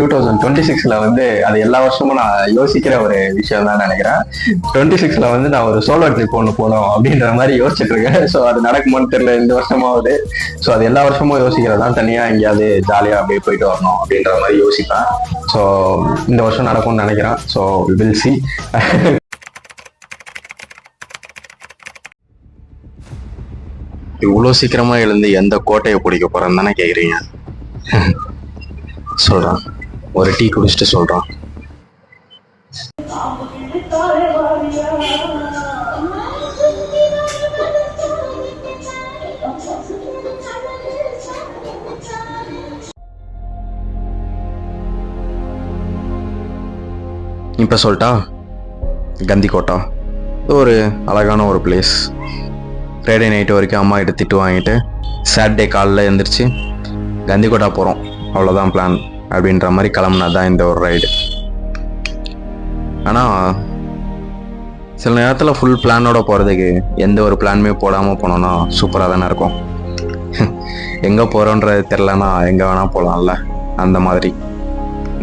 2026 வந்து அது எல்லா வருஷமும் நான் யோசிக்கிற ஒரு விஷயம் தான் நினைக்கிறேன். 26 வந்து நான் ஒரு சோலோ ட்ரிப் ஒன்று போகணும் அப்படின்ற மாதிரி யோசிச்சுட்டு இருக்கேன். ஸோ அது நடக்குமோன்னு தெரியல இந்த வருஷமாவது. ஸோ அது எல்லா வருஷமும் யோசிக்கிறது தான், தனியா எங்கேயாவது ஜாலியா அப்படியே போயிட்டு வரணும் அப்படின்ற மாதிரி யோசிப்பேன். ஸோ இந்த வருஷம் நடக்கும்னு நினைக்கிறேன். So will see. இவ்வளோ சீக்கிரமா எழுந்து எந்த கோட்டையை பிடிக்க போறேன்னு தானே கேக்குறீங்க. சொல்றான், ஒரு டீ குடிச்சிட்டு சொல்றான். இப்ப சொல்லிட்டா, கந்திக்கோட்டா ஒரு அழகான ஒரு பிளேஸ். ஃப்ரைடே நைட்டு வரைக்கும் அம்மா கிட்ட திட்டு வாங்கிட்டு சாட்டர்டே காலைல எழுந்திரிச்சு கந்திக்கோட்டா போகிறோம், அவ்வளோதான் பிளான் அப்படின்ற மாதிரி கிளம்புனா தான் இந்த ஒரு ரைடு. ஆனால் சில நேரத்தில் ஃபுல் பிளானோட போகிறதுக்கு எந்த ஒரு பிளானுமே போடாமல் போனோன்னா சூப்பராக தானே இருக்கும். எங்கே போகிறோன்றது தெரிலனா எங்கே வேணால் போகலாம்ல. அந்த மாதிரி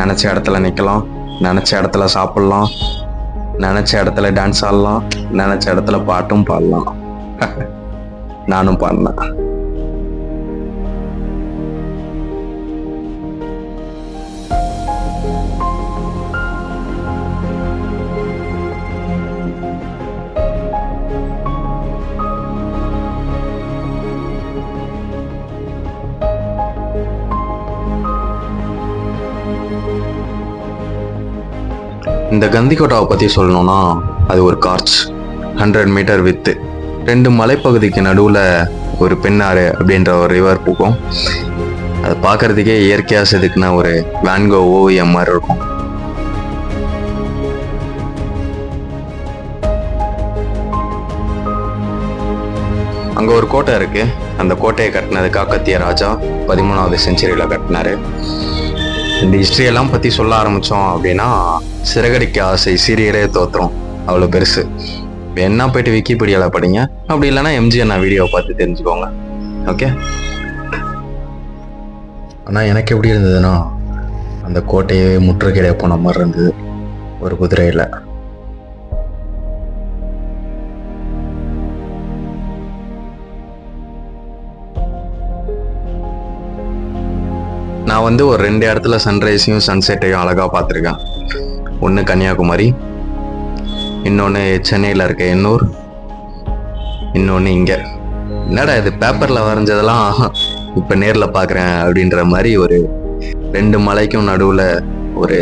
நினச்ச இடத்துல நிற்கலாம், நினச்ச இடத்துல சாப்பிட்லாம், நினச்ச இடத்துல டான்ஸ் ஆடலாம், நினச்ச இடத்துல பாட்டும் பாடலாம். நானும் பாடினேன். இந்த கந்திக்கோட்டாவை பற்றி சொல்லணும்னா அது ஒரு கார்ச் 100 மீட்டர் வித்து. 2 மலைப்பகுதிக்கு நடுவில் ஒரு பெண்ணாறு அப்படின்ற ஒரு ரிவர் போகும். அதை பார்க்கறதுக்கே இயற்கையாக செதுக்குன ஒரு வேன்கோ ஓவியம் மாதிரி இருக்கும். அங்கே ஒரு கோட்டை இருக்கு. அந்த கோட்டையை கட்டினது காக்கத்திய ராஜா 13வது செஞ்சுரியில் கட்டினாரு. இந்த ஹிஸ்ட்ரியெல்லாம் பற்றி சொல்ல ஆரம்பித்தோம் அப்படின்னா சிறகடிக்க ஆசை சீரியலே தோத்துரும், அவ்வளோ பெருசு. என்ன போயிட்டு விக்கிபீடியாவில் படிங்க, அப்படி இல்லைன்னா எம்ஜிஆர் நான் வீடியோவை பார்த்து தெரிஞ்சுக்கோங்க. ஓகே. ஆனால் எனக்கு எப்படி இருந்ததுன்னா அந்த கோட்டையே முற்றுகையிட போன மாதிரி இருந்தது ஒரு குதிரையில். நான் வந்து ஒரு 2 இடத்துல சன்ரைஸையும் சன்செட்டையும் அழகாக பார்த்துருக்கேன். ஒன்று கன்னியாகுமரி, இன்னொன்று சென்னையில் இருக்க எண்ணூர், இன்னொன்று இங்கே. என்னடா இது பேப்பரில் வரைஞ்சதெல்லாம் இப்போ நேரில் பார்க்குறேன் அப்படின்ற மாதிரி ஒரு 2 மலைக்கும் நடுவில் ஒரு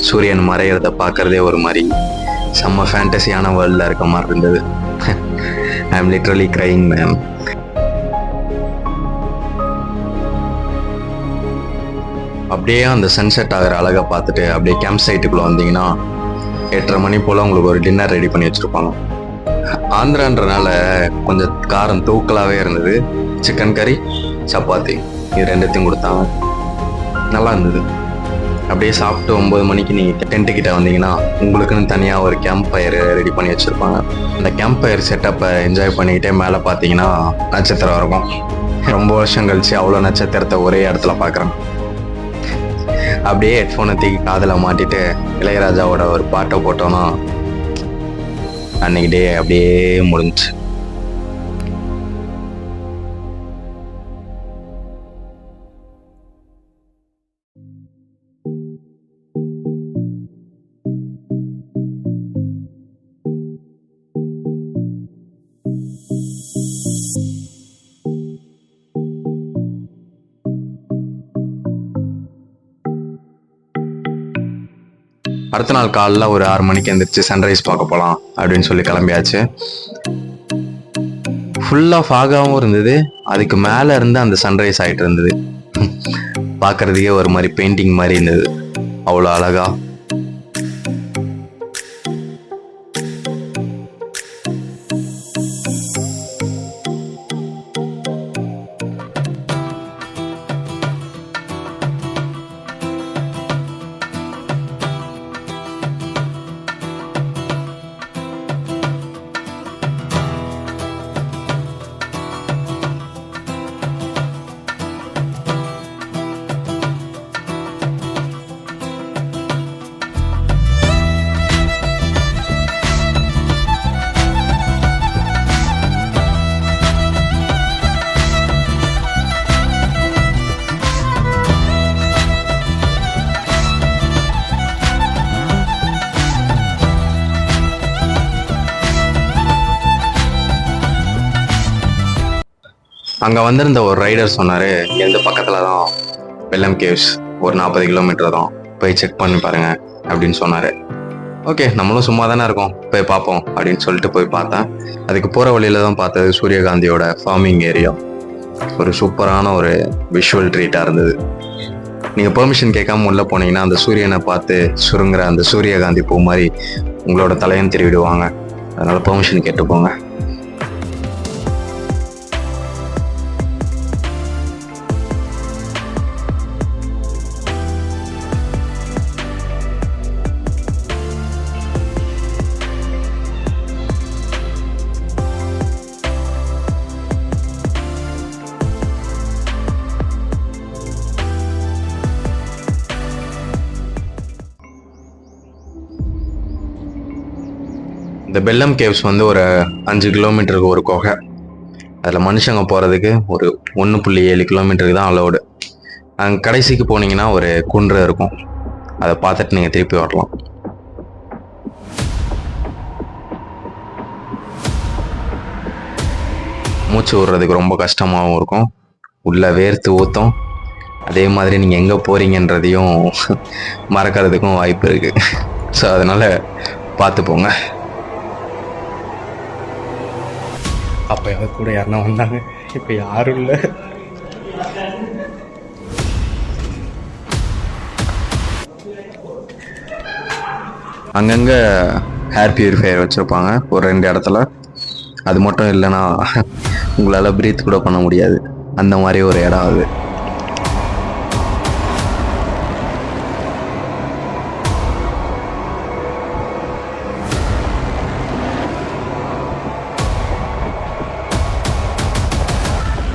சூரியன் மறையிறத பார்க்குறதே ஒரு மாதிரி செம்ம ஃபேண்டசியான வேர்ல்டில் இருக்க மாதிரி இருந்தது. I am literally crying ma'am. அப்படியே அந்த சன்செட் ஆகிற அழகை பார்த்துட்டு அப்படியே கேம்ப் சைட்டுக்குள்ளே வந்தீங்கன்னா 8:30 மணி போல் உங்களுக்கு ஒரு டின்னர் ரெடி பண்ணி வச்சுருப்பாங்க. ஆந்திரான்றனால கொஞ்சம் காரம் தூக்கலாகவே இருந்தது. சிக்கன் கறி, சப்பாத்தி, இது 2த்தையும் கொடுத்தாங்க. நல்லா இருந்தது. அப்படியே சாப்பிட்டு 9 மணிக்கு நீங்கள் டென்ட்டுக்கிட்ட வந்தீங்கன்னா உங்களுக்குன்னு தனியாக ஒரு கேம்ப் ஃபயர் ரெடி பண்ணி வச்சுருப்பாங்க. அந்த கேம்ப் ஃபயர் செட்டப்பை என்ஜாய் பண்ணிக்கிட்டே மேலே பார்த்தீங்கன்னா நட்சத்திரம் இருக்கும். ரொம்ப வருஷம் கழிச்சு அவ்வளோ நட்சத்திரத்தை ஒரே இடத்துல பார்க்குறேன். அப்படியே ஹெட்ஃபோனை தூக்கி காதில் மாட்டிட்டு இளையராஜாவோட ஒரு பாட்டை போட்டோன்னா அன்னைக்கு டே அப்படியே முடிஞ்சு. அடுத்த நாள் காலைல ஒரு 6 மணிக்கு எழுந்திரிச்சு சன்ரைஸ் பார்க்க போகலாம் அப்படின்னு சொல்லி கிளம்பியாச்சு. ஃபுல்லாக ஃபாகாகவும் இருந்தது. அதுக்கு மேலே இருந்து அந்த சன்ரைஸ் ஆகிட்டு இருந்தது. பார்க்கறதுக்கே ஒரு மாதிரி பெயிண்டிங் மாதிரி இருந்தது, அவ்வளோ அழகா. அங்கே வந்திருந்த ஒரு ரைடர் சொன்னார், இங்கேருந்து பக்கத்தில் தான் பெல்லம் கேவ்ஸ், ஒரு 40 கிலோமீட்டர் தான், போய் செக் பண்ணி பாருங்க அப்படின்னு சொன்னார். ஓகே, நம்மளும் சும்மா தானே இருக்கோம், போய் பார்ப்போம் அப்படின்னு சொல்லிட்டு போய் பார்த்தேன். அதுக்கு போகிற வழியில தான் பார்த்தது சூரியகாந்தியோட ஃபார்மிங் ஏரியா. ஒரு சூப்பரான ஒரு விஷுவல் ட்ரீட்டாக இருந்தது. நீங்கள் பெர்மிஷன் கேட்காம உள்ளே போனீங்கன்னா அந்த சூரியனை பார்த்து சுருங்குற அந்த சூரியகாந்தி பூ மாதிரி உங்களோட தலையன் திருவிடுவாங்க. அதனால் பெர்மிஷன் கேட்டு போங்க. இந்த பெல்லம் கேவ்ஸ் வந்து ஒரு 5 கிலோமீட்டருக்கு ஒரு குகை. அதில் மனுஷங்க போகிறதுக்கு ஒரு 1.7 கிலோமீட்டருக்கு தான் அலோடு. அங்கே கடைசிக்கு போனீங்கன்னா ஒரு குன்று இருக்கும், அதை பார்த்துட்டு நீங்கள் திருப்பி வரலாம். மூச்சு விடுறதுக்கு ரொம்ப கஷ்டமாகவும் இருக்கும், உள்ளே வேர்த்து ஊற்றும். அதே மாதிரி நீங்கள் எங்கே போகிறீங்கன்றதையும் மறக்கிறதுக்கும் வாய்ப்பு இருக்குது. ஸோ அதனால் பார்த்து போங்க. அப்போ எங்கள் கூட யாருன்னா வந்தாங்க, இப்போ யாரும் இல்லை. அங்கங்கே ஹேர் பியூரிஃபையர் வச்சுருப்பாங்க ஒரு 2 இடத்துல. அது மட்டும் இல்லைன்னா உங்களால் ப்ரீத் கூட பண்ண முடியாது, அந்த மாதிரி ஒரு இடம் அது.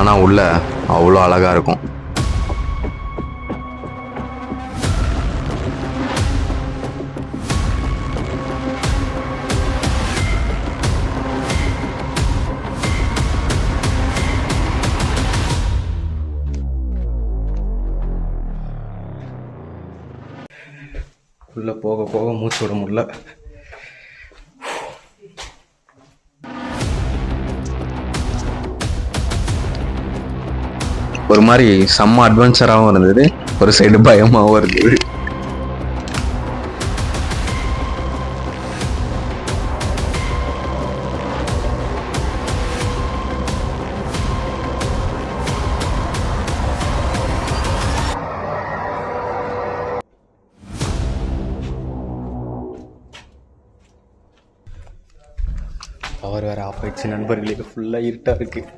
ஆனால் உள்ள அவ்வளோ அழகாக இருக்கும். உள்ளே போக போக மூச்சு விட முடியல. ஒரு மாதிரி செம்ம அட்வென்ச்சராகவும் இருந்தது, ஒரு சைடு பயமாகவும் இருந்தது. பவர் வேறு ஆஃப் ஆயிடுச்சு நண்பர்களுக்கு, ஃபுல்லாக இருட்டாக இருக்குது.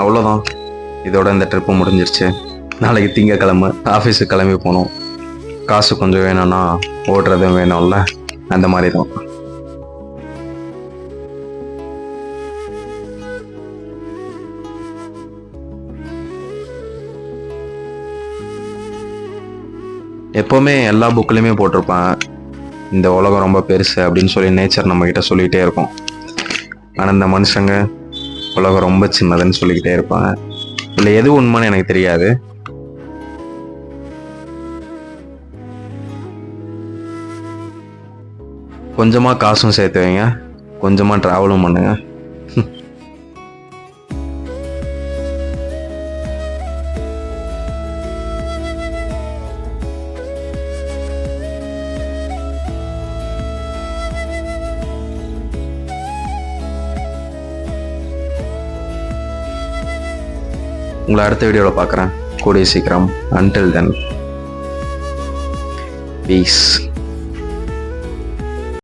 அவ்வளோதான், இதோட இந்த ட்ரிப்பு முடிஞ்சிருச்சு. நாளைக்கு திங்கக்கிழமை ஆஃபீஸுக்கு கிளம்பி போகணும். காசு கொஞ்சம் வேணும்னா ஓடுறதும் வேணும்ல, அந்த மாதிரி தான். எப்போவுமே எல்லா புக்லேயுமே போட்டிருப்பேன், இந்த உலகம் ரொம்ப பெருசு அப்படின்னு சொல்லி நேச்சர் நம்மக்கிட்ட சொல்லிகிட்டே இருக்கும். ஆனால் இந்த மனுஷங்க உலகம் ரொம்ப சின்னதுன்னு சொல்லிக்கிட்டே இருப்பாங்க. இல்லை எது உண்மைன்னு எனக்கு தெரியாது. கொஞ்சமாக காசும் சேர்த்து வைங்க, கொஞ்சமாக ட்ராவலும் பண்ணுங்க. உங்களை அடுத்த வீடியோவில் பார்க்குறேன் கூடிய சீக்கிரம். Until then, peace.